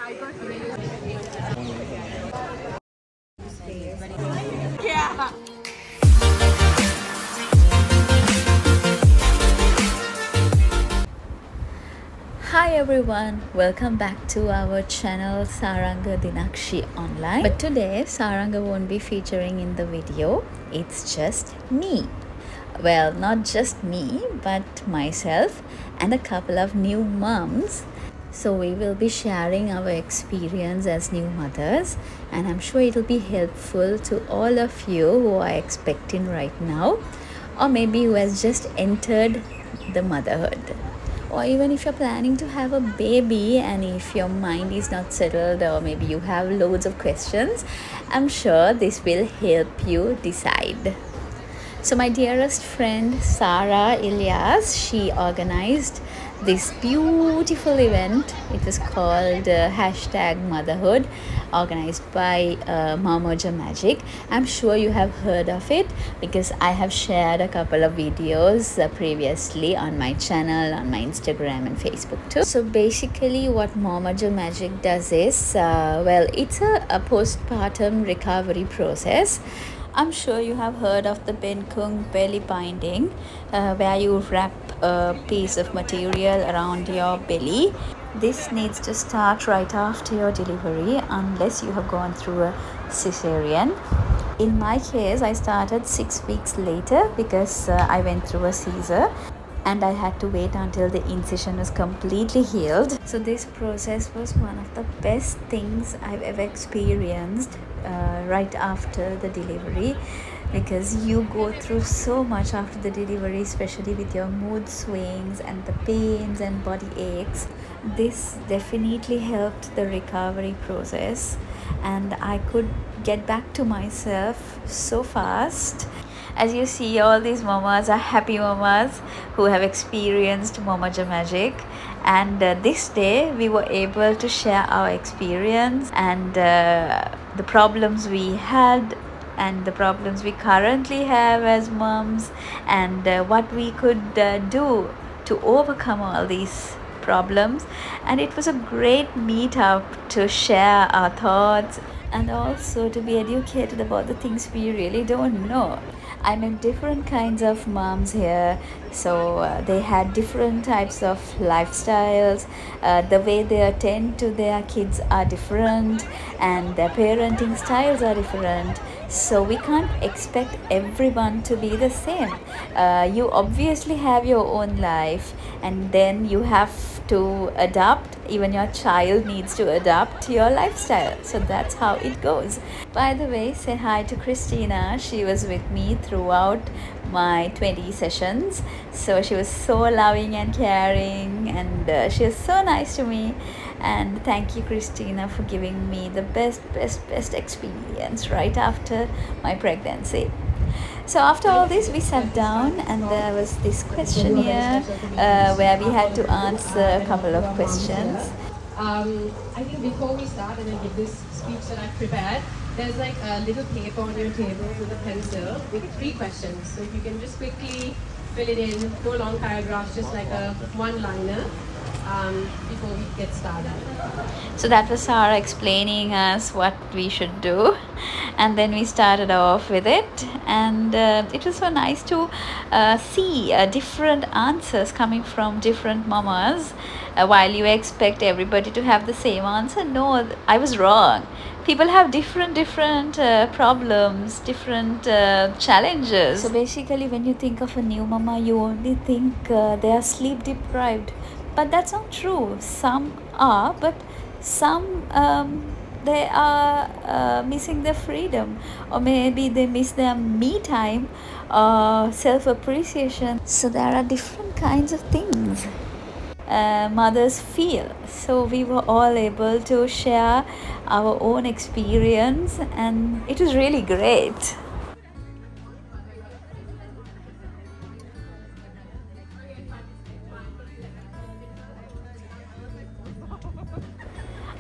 Yeah. Hi everyone, welcome back to our channel Saranga Dinakshi Online. But today Saranga won't be featuring in the video, it's just me. Well, not just me, but myself and a couple of new moms. So we will be sharing our experience as new mothers, and I'm sure it'll be helpful to all of you who are expecting right now, or maybe who has just entered the motherhood, or even if you're planning to have a baby and if your mind is not settled, or maybe you have loads of questions. I'm sure this will help you decide. So my dearest friend Sarah Ilyas, she organized this beautiful event. It was called #motherhood, organized by Momoja Magic. I'm sure you have heard of it because I have shared a couple of videos previously on my channel, on my Instagram and Facebook too. So basically what Momoja Magic does is, well, it's a postpartum recovery process. I'm sure you have heard of the Benkung belly binding, where you wrap a piece of material around your belly. This needs to start right after your delivery unless you have gone through a cesarean. In my case, I started 6 weeks later because I went through a Caesar and I had to wait until the incision was completely healed. So this process was one of the best things I've ever experienced right after the delivery, because you go through so much after the delivery, especially with your mood swings and the pains and body aches. This definitely helped the recovery process, and I could get back to myself so fast. As you see, all these mamas are happy mamas who have experienced Momoja Magic, and this day we were able to share our experience and the problems we had and the problems we currently have as moms, and what we could do to overcome all these problems. And it was a great meetup to share our thoughts and also to be educated about the things we really don't know. I met different kinds of moms here, so they had different types of lifestyles. The way they attend to their kids are different, and their parenting styles are different. So we can't expect everyone to be the same. You obviously have your own life, and then you have to adapt. Even your child needs to adapt to your lifestyle. So that's how it goes. By the way, say hi to Christina. She was with me throughout my 20 sessions. So she was so loving and caring, and she was so nice to me. And thank you, Christina, for giving me the best experience right after my pregnancy. So after all this, we sat down and there was this questionnaire where we had to answer a couple of questions. I think before we start and I give this speech that I've prepared, there's like a little paper on your table with a pencil with 3 questions. So if you can just quickly fill it in, no long paragraphs, just like a one-liner before we get started. So that was Sarah explaining us what we should do, and then we started off with it, and it was so nice to see different answers coming from different mamas. While you expect everybody to have the same answer, no, I was wrong. People have different problems, different challenges. So basically, when you think of a new mama, you only think they are sleep deprived, but that's not true. Some are, but some they are missing their freedom, or maybe they miss their me time or self-appreciation. So there are different kinds of things mothers feel. So we were all able to share our own experience, and it was really great.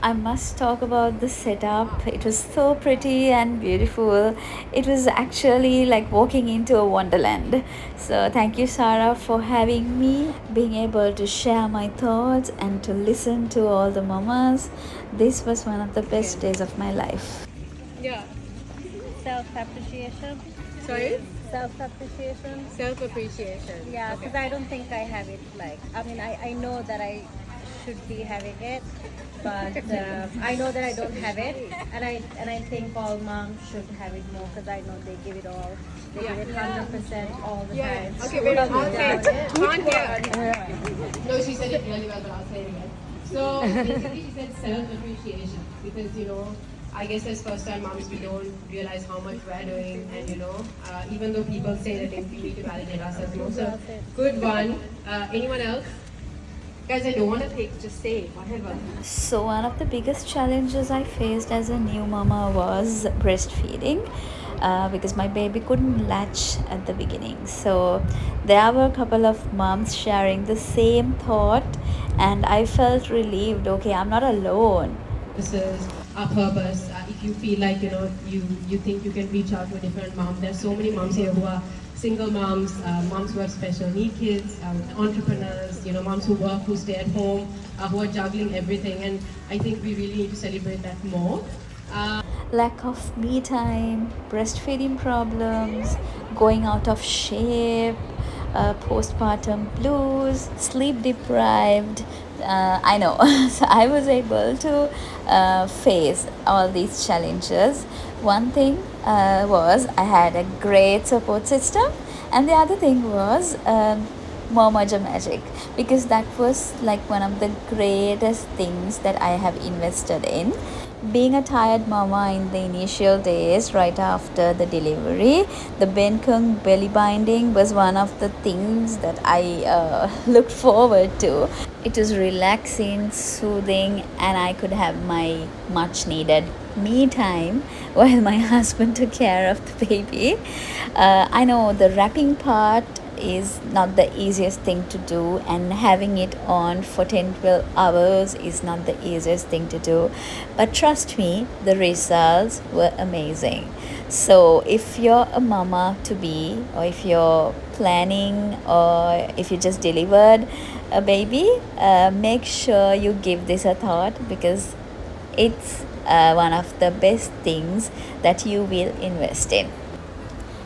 I must talk about the setup. It was so pretty and beautiful. It was actually like walking into a wonderland. So, thank you, Sarah, for having me, being able to share my thoughts and to listen to all the mamas. This was one of the best days of my life. Yeah. Self-appreciation. Sorry? Self-appreciation. Self-appreciation. Yeah, Okay. because I don't think I have it. Like, I mean, I know that I should be having it, but I know that I don't have it, and I think all moms should have it more because I know they give it all. They give it 100% all the Yeah. time. Okay, wait. Love I'll it. say it. Can't hear. No, she said it really well, but I'll say it again. So basically, she said self-appreciation because I guess as first-time moms, we don't realize how much we're doing, and even though people say that we need to validate ourselves more. So good one. Anyone else? Guys, I don't want to take. Just say whatever. So, one of the biggest challenges I faced as a new mama was breastfeeding. Because my baby couldn't latch at the beginning. So, there were a couple of moms sharing the same thought, and I felt relieved. Okay, I'm not alone. This is our purpose. If you feel like you think you can reach out to a different mom, there's so many moms here who are single moms, moms who have special need kids, entrepreneurs, moms who work, who stay at home, who are juggling everything, and I think we really need to celebrate that more. Lack of me time, breastfeeding problems, going out of shape, postpartum blues, sleep deprived. I know. So I was able to face all these challenges. One thing was I had a great support system, and the other thing was Momoja Magic, because that was like one of the greatest things that I have invested in. Being a tired mama in the initial days right after the delivery, the Benkung belly binding was one of the things that I looked forward to. It was relaxing, soothing, and I could have my much needed me time while my husband took care of the baby. I know the wrapping part is not the easiest thing to do, and having it on for 10-12 hours is not the easiest thing to do, but trust me, the results were amazing. So if you're a mama to be, or if you're planning, or if you just delivered a baby, make sure you give this a thought, because it's one of the best things that you will invest in.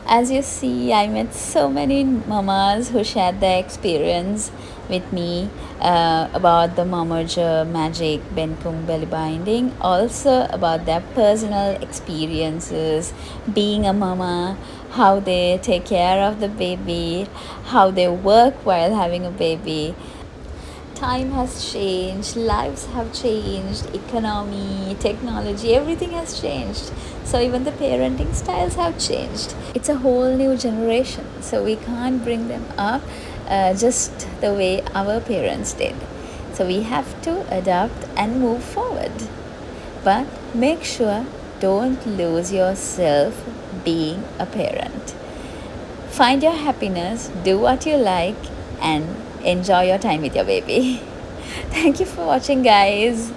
As you see, I met so many mamas who shared their experience with me about the Momoja Magic Benkung belly binding, also about their personal experiences being a mama, how they take care of the baby, how they work while having a baby. Time has changed, lives have changed, economy, technology, everything has changed. So even the parenting styles have changed. It's a whole new generation, so we can't bring them up just the way our parents did. So we have to adapt and move forward. But make sure don't lose yourself being a parent. Find your happiness, do what you like, and enjoy your time with your baby. Thank you for watching, guys.